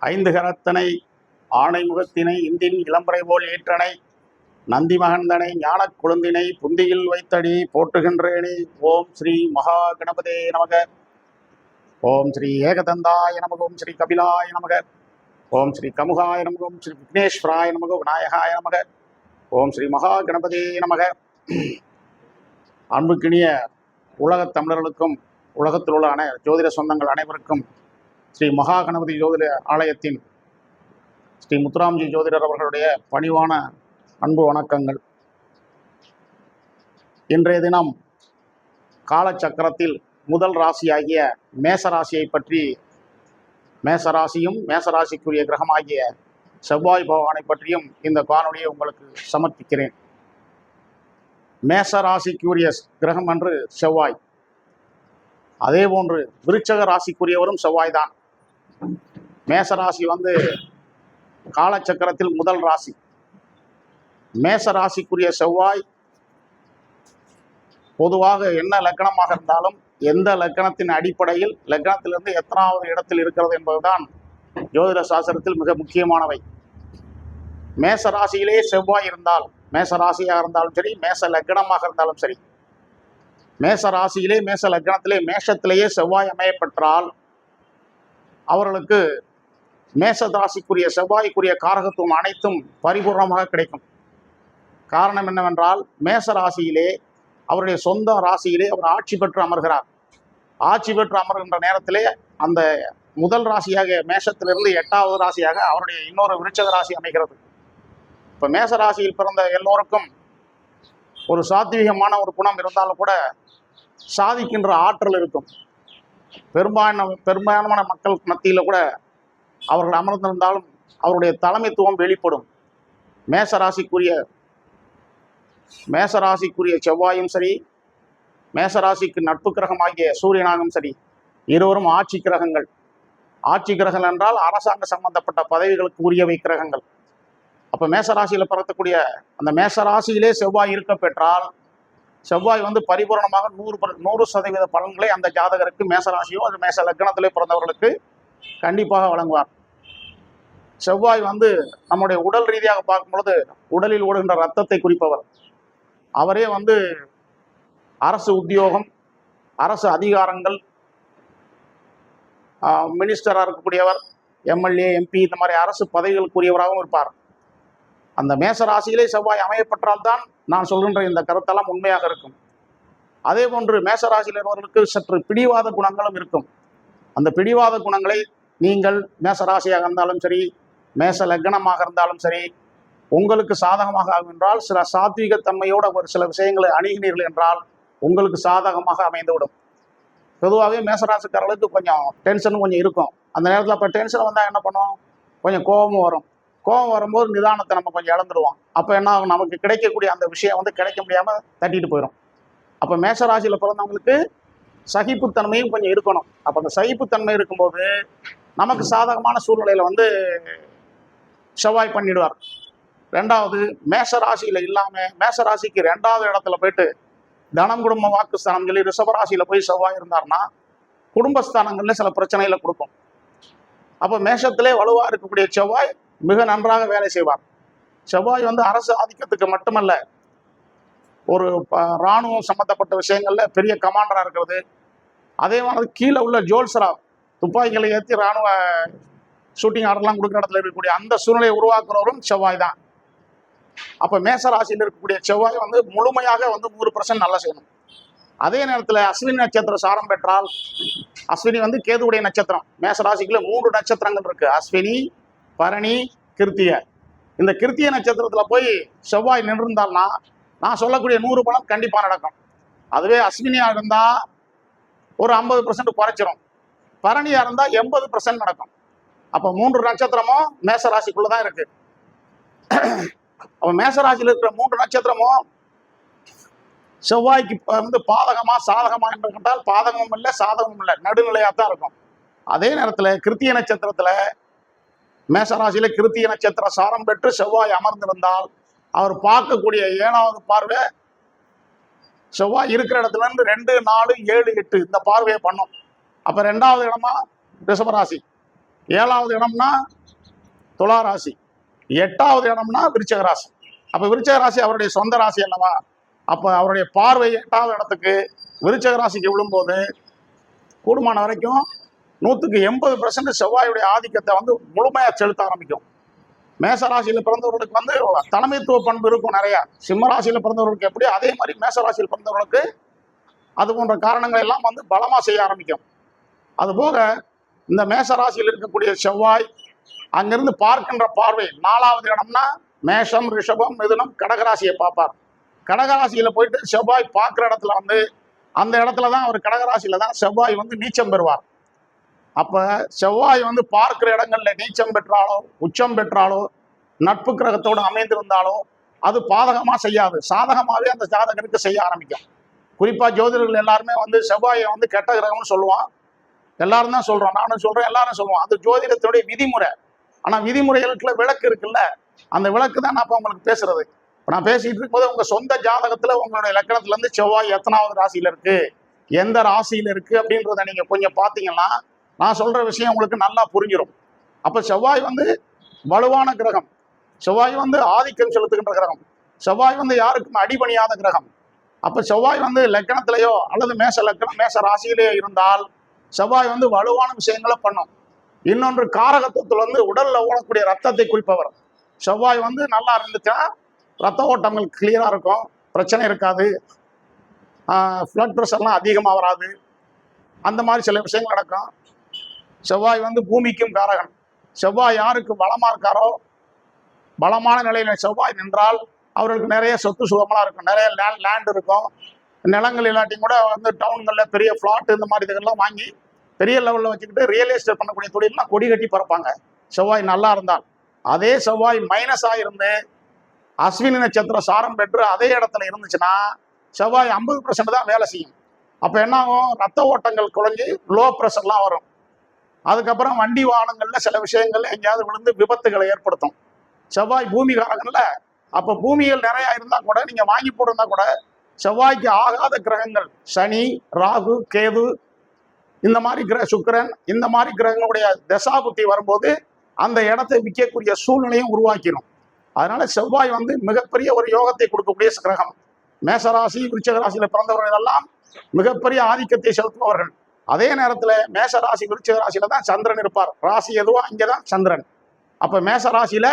ஐந்து கரத்தனை ஆணை முகத்தினை இந்தின் இளம்பரை போல் ஏற்றனை நந்தி மகந்தனை ஞானக் கொழுந்தினை புந்தியில் வைத்தடி போற்றுகின்றேனே. ஓம் ஸ்ரீ மகா கணபதே நமக. ஓம் ஸ்ரீ ஏகதந்தாய நமக. ஓம் ஸ்ரீ கபிலாய நமக. ஓம் ஸ்ரீ கமுகாய நமக. ஓம் ஸ்ரீ விக்னேஸ்வராய நமக. விநாயகாய நமக. ஓம் ஸ்ரீ மகா கணபதே நமக. அன்புக்கினிய உலகத் தமிழர்களுக்கும் உலகத்தில் உள்ள ஜோதிட சொந்தங்கள் அனைவருக்கும் ஸ்ரீ மகா கணபதி ஜோதிட ஆலயத்தின் ஸ்ரீ முத்துராம்ஜி ஜோதிடர் அவர்களுடைய பணிவான அன்பு வணக்கங்கள். இன்றைய தினம் காலச்சக்கரத்தில் முதல் ராசியாகிய மேசராசியை பற்றி, மேசராசியும் மேசராசிக்குரிய கிரகமாகிய செவ்வாய் பகவானை பற்றியும் இந்த காணொலியை உங்களுக்கு சமர்ப்பிக்கிறேன். மேசராசிக்குரிய கிரகம் என்று செவ்வாய், அதே போன்று விருச்சக ராசிக்குரியவரும் செவ்வாய் தான். மேசராசி காலச்சக்கரத்தில் முதல் ராசி. மேசராசிக்குரிய செவ்வாய் பொதுவாக என்ன லக்கணமாக இருந்தாலும் எந்த லக்கணத்தின் அடிப்படையில் லக்கணத்திலிருந்து எத்தனாவது இடத்தில் இருக்கிறது என்பதுதான் ஜோதிட சாஸ்திரத்தில் மிக முக்கியமானவை. மேசராசியிலே செவ்வாய் இருந்தால், மேசராசியாக இருந்தாலும் சரி, மேச லக்கணமாக இருந்தாலும் சரி, மேசராசியிலே மேச லக்கணத்திலே மேஷத்திலேயே செவ்வாய் அமையப்பெற்றால் அவர்களுக்கு மேசராசிக்குரிய செவ்வாய்க்குரிய காரகத்துவம் அனைத்தும் பரிபூர்ணமாக கிடைக்கும். காரணம் என்னவென்றால், மேசராசியிலே அவருடைய சொந்த ராசியிலே அவர் ஆட்சி பெற்று அமர்கிறார். ஆட்சி பெற்று அமர்கின்ற நேரத்திலே அந்த முதல் ராசியாக மேஷத்திலிருந்து 8வது ராசியாக அவருடைய இன்னொரு விருச்சக ராசி அமைகிறது. இப்போ மேசராசியில் பிறந்த எல்லோருக்கும் ஒரு சாத்வீகமான ஒரு குணம் இருந்தாலும் கூட சாதிக்கின்ற ஆற்றல் இருக்கும். பெரும்பான்மையான மக்கள் மத்தியில் கூட அவர்கள் அமர்ந்திருந்தாலும் அவருடைய தலைமைத்துவம் வெளிப்படும். மேசராசிக்குரிய செவ்வாயும் சரி, மேசராசிக்கு நட்பு கிரகமாகிய சூரியனாகவும் சரி, இருவரும் ஆட்சி கிரகங்கள். ஆட்சி கிரகங்கள் என்றால் அரசாங்க சம்பந்தப்பட்ட பதவிகளுக்கு உரியவை கிரகங்கள். அப்போ மேசராசியில் பிறக்கக்கூடிய அந்த மேசராசியிலே செவ்வாய் இருக்க பெற்றால் செவ்வாய் பரிபூர்ணமாக 100% பலன்களை அந்த ஜாதகருக்கு, மேசராசியோ அது மேச லக்னத்திலே பிறந்தவர்களுக்கு கண்டிப்பாக வழங்குவார். செவ்வாய் நம்முடைய உடல் ரீதியாக பார்க்கும் பொழுது உடலில் ஓடுகின்ற ரத்தத்தை குறிப்பவர். அவரே அரசு உத்தியோகம், அரசு அதிகாரங்கள், மினிஸ்டராக இருக்கக்கூடியவர், எம்எல்ஏ, எம்பி, இந்த மாதிரி அரசு பதவிகளுக்குரியவராகவும் இருப்பார். அந்த மேசராசியிலே செவ்வாய் அமையப்பெற்றால்தான் நான் சொல்கின்ற இந்த கருத்தெல்லாம் உண்மையாக இருக்கும். அதே போன்று மேசராசியில் இருப்பவர்களுக்கு சற்று பிடிவாத குணங்களும் இருக்கும். அந்த பிடிவாத குணங்களை நீங்கள் மேசராசியாக இருந்தாலும் சரி, மேச லக்னமாக இருந்தாலும் சரி, உங்களுக்கு சாதகமாக ஆகும் என்றால், சில சாத்வீகத்தன்மையோட ஒரு சில விஷயங்களை அணுகினீர்கள் என்றால் உங்களுக்கு சாதகமாக அமைந்துவிடும். பொதுவாகவே மேசராசிக்காரர்களுக்கு கொஞ்சம் டென்ஷனும் கொஞ்சம் இருக்கும். அந்த நேரத்தில் இப்போ டென்ஷன் வந்தால் என்ன பண்ணுவோம், கொஞ்சம் கோபமும் வரும். கோபம் வரும்போது நிதானத்தை நம்ம கொஞ்சம் இழந்துடுவோம். அப்போ என்ன ஆகும், நமக்கு கிடைக்கக்கூடிய அந்த விஷயம் கிடைக்க முடியாமல் தட்டிட்டு போயிடும். அப்போ மேசராசியில் பிறந்தவங்களுக்கு சகிப்புத்தன்மையும் கொஞ்சம் இருக்கணும். அப்போ அந்த சகிப்புத்தன்மை இருக்கும்போது நமக்கு சாதகமான சூழ்நிலையில் செவ்வாய் பண்ணிடுவார். ரெண்டாவது, மேசராசியில் இல்லாமல் மேசராசிக்கு 2வது இடத்துல போயிட்டு தனம், குடும்ப, வாக்குஸ்தானம் சொல்லி ரிஷபராசியில் போய் செவ்வாய் இருந்தார்னா குடும்பஸ்தானங்களில் சில பிரச்சனைகளை கொடுக்கும். அப்போ மேஷத்திலே வலுவாக இருக்கக்கூடிய செவ்வாய் மிக நன்றாக வேலை செய்வார். செவ்வாய் அரசு ஆதிக்கத்துக்கு மட்டுமல்ல, ஒரு இராணுவம் சம்பந்தப்பட்ட விஷயங்கள்ல பெரிய கமாண்டராக இருக்கிறது. அதே மாதிரி கீழே உள்ள ஜோல்சரா துப்பாக்கிகளை ஏற்றி இராணுவ ஷூட்டிங் ஆர்டர்லாம் கொடுக்குற இடத்துல இருக்கக்கூடிய அந்த சூழ்நிலையை உருவாக்குறவரும் செவ்வாய் தான். அப்போ மேசராசியில் இருக்கக்கூடிய செவ்வாய் முழுமையாக 100% நல்லா செய்யணும். அதே நேரத்தில் அஸ்வினி நட்சத்திரம் சாரம் பெற்றால், அஸ்வினி கேதுவுடைய நட்சத்திரம். மேசராசிக்குள்ள 3 நட்சத்திரங்கள் இருக்கு, அஸ்வினி, பரணி, கிருத்திகை. இந்த கிருத்திகை நட்சத்திரத்தில் போய் செவ்வாய் நின்றிருந்தால்னா நான் சொல்லக்கூடிய 100 பலன் கண்டிப்பாக நடக்கும். அதுவே அஸ்வினியாக இருந்தால் ஒரு 50% குறைச்சிரும், பரணியாக இருந்தால் 80% நடக்கும். அப்போ 3 நட்சத்திரமும் மேசராசிக்குள்ள தான் இருக்கு. அப்போ மேசராசியில் இருக்கிற 3 நட்சத்திரமும் செவ்வாய்க்கு பாதகமா சாதகமா என்று கேட்டால் பாதகமும் இல்லை சாதகமும் இல்லை, நடுநிலையாக தான் இருக்கும். அதே நேரத்தில் கிருத்திகை நட்சத்திரத்தில், மேசராசியில கிருத்திகை நட்சத்திர சாரம் பெற்று செவ்வாய் அமர்ந்திருந்தால் அவர் பார்க்கக்கூடிய 7வது பார்வை செவ்வாய் இருக்கிற இடத்துல இருந்து 2, 4, 7, 8 இந்த பார்வையை பண்ணும். அப்போ 2வது இடமா ரிஷபராசி, 7வது இடம்னா துலா ராசி, 8வது இடம்னா விருச்சிக ராசி. அப்ப விருச்சிக ராசி அவருடைய சொந்த ராசி அல்லவா? அப்ப அவருடைய பார்வை 8வது இடத்துக்கு விருச்சிக ராசிக்கு விழும்போது கூடுமான வரைக்கும் 180% செவ்வாயுடைய ஆதிக்கத்தை வந்து முழுமையா செலுத்த ஆரம்பிக்கும். மேசராசியில பிறந்தவர்களுக்கு வந்து தலைமைத்துவ பண்பு இருக்கும் நிறைய. சிம்ம ராசியில பிறந்தவர்களுக்கு எப்படி, அதே மாதிரி மேசராசியில் பிறந்தவர்களுக்கு அது போன்ற காரணங்கள் எல்லாம் வந்து பலமா செய்ய ஆரம்பிக்கும். அதுபோக இந்த மேசராசியில் இருக்கக்கூடிய செவ்வாய் அங்கிருந்து பார்க்கின்ற பார்வை 4வது இடம்னா மேஷம், ரிஷபம், மிதுனம், கடகராசியை பார்ப்பார். கடகராசியில போயிட்டு செவ்வாய் பார்க்குற இடத்துல வந்து அந்த இடத்துல தான் அவர் கடகராசியில தான் செவ்வாய் வந்து நீச்சம் பெறுவார். அப்ப செவ்வாய் வந்து பார்க்கிற இடங்கள்ல நீச்சம் பெற்றாலோ உச்சம் பெற்றாலோ நட்பு கிரகத்தோடு அமைந்திருந்தாலோ அது பாதகமா செய்யாது, சாதகமாவே அந்த ஜாதகருக்கு செய்ய ஆரம்பிக்கும். குறிப்பா ஜோதிடர்கள் எல்லாருமே வந்து செவ்வாயை வந்து கெட்ட கிரகம்னு சொல்லுவான். எல்லாரும் தான் சொல்றோம், நானும் சொல்றேன், எல்லாரும் சொல்லுவோம். அது ஜோதிடத்துடைய விதிமுறை. ஆனா விதிமுறைகளுக்குள்ள விளக்கு இருக்குல்ல, அந்த விளக்கு தான் நான் இப்ப உங்களுக்கு பேசுறது. இப்ப நான் பேசிட்டு இருக்கும்போது உங்க சொந்த ஜாதகத்துல உங்களுடைய லக்கணத்துல இருந்து செவ்வாய் எத்தனாவது ராசியில இருக்கு, எந்த ராசியில இருக்கு அப்படின்றத நீங்க கொஞ்சம் பாத்தீங்கன்னா நான் சொல்ற விஷயம் உங்களுக்கு நல்லா புரிஞ்சிடும். அப்ப செவ்வாய் வந்து வலுவான கிரகம், செவ்வாய் வந்து ஆதிக்கம் செலுத்துகின்ற கிரகம், செவ்வாய் வந்து யாருக்கும் அடிபணியாத கிரகம். அப்ப செவ்வாய் வந்து லக்கணத்திலேயோ அல்லது மேச லக்கணம் மேச ராசியிலேயோ இருந்தால் செவ்வாய் வந்து வலுவான விஷயங்களை பண்ணும். இன்னொன்று காரகத்துவத்தில் வந்து உடல்ல ஓடக்கூடிய ரத்தத்தை குறிப்பவர். செவ்வாய் வந்து நல்லா இருந்துச்சுன்னா ரத்த ஓட்டங்கள் கிளியரா இருக்கும், பிரச்சனை இருக்காது, பிளட் ப்ரெஷர்லாம் அதிகமாக வராது, அந்த மாதிரி சில விஷயங்கள் நடக்கும். செவ்வாய் வந்து பூமிக்கும் காரகன். செவ்வாய் யாருக்கு பலமா இருக்காரோ, பலமான நிலையில செவ்வாய் நின்றால் அவர்களுக்கு நிறைய சொத்து சுகமெல்லாம் இருக்கும், நிறைய லேண்ட் இருக்கும், நிலங்கள் இல்லாட்டியும் கூட வந்து டவுன்களில் பெரிய ஃப்ளாட் இந்த மாதிரி இதெல்லாம் வாங்கி பெரிய லெவலில் வச்சுக்கிட்டு ரியல் எஸ்டேட் பண்ணக்கூடிய தொழிலாம் கொடி கட்டி பறப்பாங்க செவ்வாய் நல்லா இருந்தால். அதே செவ்வாய் மைனஸாக இருந்து அஸ்வினி நட்சத்திர சாரம் பெற்று அதே இடத்துல இருந்துச்சுன்னா செவ்வாய் 50% தான் வேலை செய்யும். அப்போ என்ன ஆகும், ரத்த ஓட்டங்கள் குறைஞ்சி லோ ப்ரெஷர்லாம் வரும். அதுக்கப்புறம் வண்டி வாகனங்கள்ல சில விஷயங்கள் எங்கேயாவது விழுந்து விபத்துகளை ஏற்படுத்தும். செவ்வாய் பூமிகாரங்கள்ல, அப்போ பூமிகள் நிறைய இருந்தா கூட நீங்க வாங்கி போட்டிருந்தா கூட செவ்வாய்க்கு ஆகாத கிரகங்கள் சனி, ராகு, கேது, இந்த மாதிரி சுக்கிரன், இந்த மாதிரி கிரகங்களுடைய தசாபுத்தி வரும்போது அந்த இடத்தை விற்கக்கூடிய சூழ்நிலையும் உருவாக்கிடும். அதனால செவ்வாய் வந்து மிகப்பெரிய ஒரு யோகத்தை கொடுக்கக்கூடிய கிரகம். மேசராசி, விருச்சிக ராசியில பிறந்தவர்கள் எல்லாம் மிகப்பெரிய ஆதிக்கத்தை செலுத்துபவர்கள். அதே நேரத்துல மேசராசி, விருச்சிக ராசியில தான் சந்திரன் இருப்பார். ராசி எதுவோ அங்கேதான் சந்திரன். அப்ப மேச ராசியில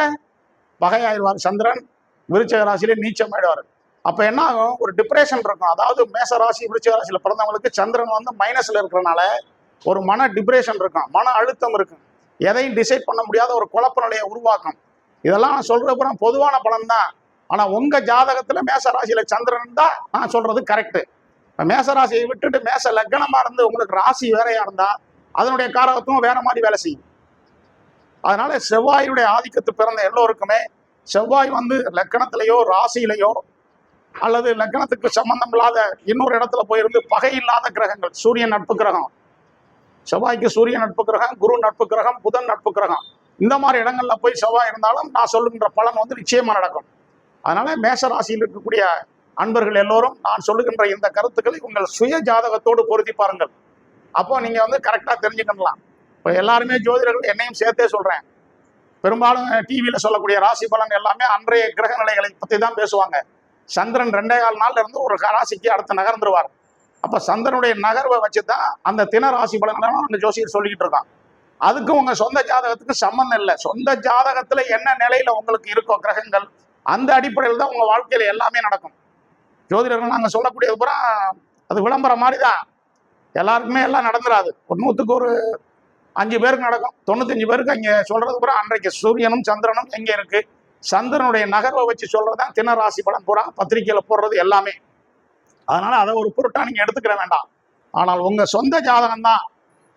பகையாயிருவார் சந்திரன், விருச்சிக ராசியில நீச்சம் ஆயிடுவார். அப்ப என்ன ஆகும், ஒரு டிப்ரெஷன் இருக்கும். அதாவது மேச ராசி, விருச்சிக ராசியில பிறந்தவங்களுக்கு சந்திரன் வந்து மைனஸ்ல இருக்கிறனால ஒரு மன டிப்ரெஷன் இருக்கும், மன அழுத்தம் இருக்கும், எதையும் டிசைட் பண்ண முடியாத ஒரு குழப்ப நிலையை உருவாக்கும். இதெல்லாம் நான் சொல்றப்ப பொதுவான பலன் தான். ஆனா உங்க ஜாதகத்துல மேச ராசியில சந்திரன் தான் நான் சொல்றது கரெக்ட். மேசராசியை விட்டுட்டு மேச லக்னமா இருந்து உங்களுக்கு ராசி வேறையா இருந்தா அதனுடைய காரகத்துவம் வேற மாதிரி வேலை செய்யும். அதனால செவ்வாயுடைய ஆதிக்கத்து பிறந்த எல்லோருக்குமே செவ்வாய் வந்து லக்கணத்திலேயோ ராசியிலேயோ அல்லது லக்கணத்துக்கு சம்பந்தம் இல்லாத இன்னொரு இடத்துல போயிருந்து பகை இல்லாத கிரகங்கள், சூரியன் நட்பு கிரகம், செவ்வாய்க்கு சூரியன் நட்பு கிரகம், குரு நட்பு கிரகம், புதன் நட்பு கிரகம், இந்த மாதிரி இடங்கள்ல போய் செவ்வாய் இருந்தாலும் நான் சொல்லுகின்ற பலன் வந்து நிச்சயமா நடக்கும். அதனால மேச ராசியில் இருக்கக்கூடிய அன்பர்கள் எல்லோரும் நான் சொல்லுகின்ற இந்த கருத்துக்களை உங்கள் சுய ஜாதகத்தோடு பொருத்தி பாருங்கள். அப்போ நீங்க வந்து கரெக்டா தெரிஞ்சுக்கலாம். இப்போ எல்லாருமே ஜோதிடர்கள், என்னையும் சேர்த்தே சொல்றேன், பெரும்பாலும் டிவியில சொல்லக்கூடிய ராசி பலன் எல்லாமே அன்றைய கிரக நிலைகளை பத்தி தான் பேசுவாங்க. சந்திரன் 2.25 நாள்ல இருந்து ஒரு ராசிக்கு அடுத்து நகர்ந்துருவார். அப்ப சந்திரனுடைய நகர்வை வச்சுதான் அந்த தின ராசி பலன்களும் அந்த ஜோசியர் சொல்லிக்கிட்டு இருக்கான். அதுக்கும் உங்க சொந்த ஜாதகத்துக்கு சம்பந்தம் இல்லை. சொந்த ஜாதகத்துல என்ன நிலையில உங்களுக்கு இருக்கோ கிரகங்கள், அந்த அடிப்படையில் தான் உங்க வாழ்க்கையில எல்லாமே நடக்கும். ஜோதிடர்கள் நாங்கள் சொல்லக்கூடியது பூரா அது விளம்பரம் மாதிரி தான், எல்லாருக்குமே எல்லாம் நடந்துடாது. ஒரு 100க்கு ஒரு 5 பேருக்கு நடக்கும், 95 பேருக்கு அங்கே சொல்றது பூரா அன்றைக்கு சூரியனும் சந்திரனும் எங்கே இருக்கு, சந்திரனுடைய நகர்வை வச்சு சொல்றதுதான் தின ராசி பலன் பூரா பத்திரிகையில போடுறது எல்லாமே. அதனால அதை ஒரு பொருட்டா நீங்க எடுத்துக்கிற வேண்டாம். ஆனால் உங்க சொந்த ஜாதகம் தான்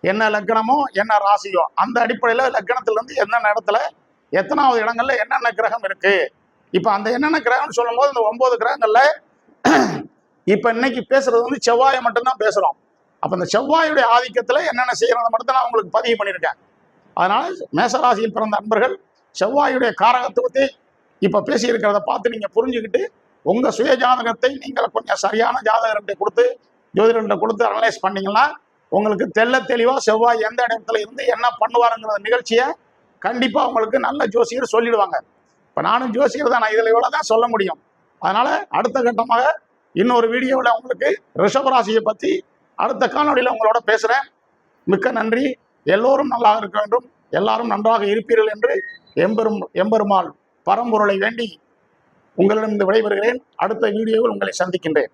என்ன லக்னமோ என்ன ராசியோ அந்த அடிப்படையில லக்னத்துல இருந்து என்னென்ன இடத்துல எத்தனாவது இடங்கள்ல என்னென்ன கிரகம் இருக்கு. இப்ப அந்த என்னென்ன கிரகம்னு சொல்லும் போது இந்த 9 கிரகங்கள்ல இப்ப இன்னைக்கு பேசுறது வந்து செவ்வாயை மட்டும்தான் பேசுறோம். அப்ப இந்த செவ்வாயுடைய ஆதிக்கத்துல என்னென்ன செய்யறதை மட்டும் தான் நான் உங்களுக்கு பதிவு பண்ணியிருக்கேன். அதனால மேசராசியில் பிறந்த அன்பர்கள் செவ்வாயுடைய காரகத்துவத்தை இப்ப பேசி இருக்கிறத பார்த்து நீங்க புரிஞ்சுக்கிட்டு உங்க சுய ஜாதகத்தை நீங்கள் கொஞ்சம் சரியான ஜாதகர்கிட்ட கொடுத்து ஜோதிடர்கிட்ட கொடுத்து அனலைஸ் பண்ணீங்கன்னா உங்களுக்கு தெள்ள தெளிவாக செவ்வாய் எந்த இடத்துல இருந்து என்ன பண்ணுவாருங்கிற நிகழ்ச்சியை கண்டிப்பாக உங்களுக்கு நல்ல ஜோசியர் சொல்லிடுவாங்க. இப்போ நானும் ஜோசியர் தான், நான் இதில் இவ்வளோ தான் சொல்ல முடியும். அதனால் அடுத்த கட்டமாக இன்னொரு வீடியோவில் உங்களுக்கு ரிஷபராசியை பற்றி அடுத்த காணொலியில் உங்களோட பேசுகிறேன். மிக்க நன்றி. எல்லோரும் நல்லா இருக்க வேண்டும், எல்லாரும் நன்றாக இருப்பீர்கள் என்று எம்பெருமாள் பரம்பொருளை வேண்டி உங்களிடம் விடைபெறுகிறேன். அடுத்த வீடியோவில் உங்களை சந்திக்கின்றேன்.